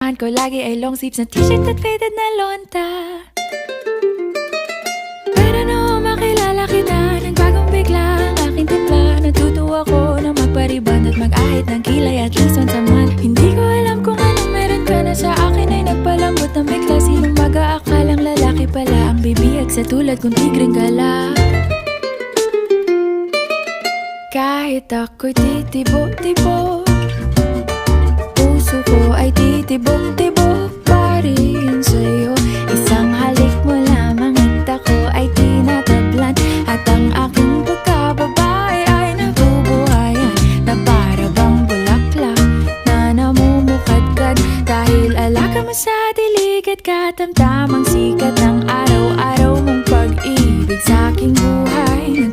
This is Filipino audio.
Ko lagi ay long sleeves na t-shirt at faded na lonta. Pero noong makilala kita, nagbagong bigla ang aking timpla. Natutuwa ko na magpariban at mag-ahit ng kilay at least once a month. Hindi ko alam kung anong meron ka na sa akin ay nagpalambot ng bigla. Sinong mag-aakalang lalaki pala ang bibiyag sa tulad kong tigreng gala. Kahit ako'y titibo-tibo, puso ko ay titibok-tibok pa rin sa'yo. Isang halik mo lamang at ako ay tinatablan, at ang aking pagkababae ay nabubuhayan na para bang bulaklak na namumukadkad. Dahil alaga mo sa dilig at katamtamang sikat ng araw-araw mong pag-ibig sa aking buhay.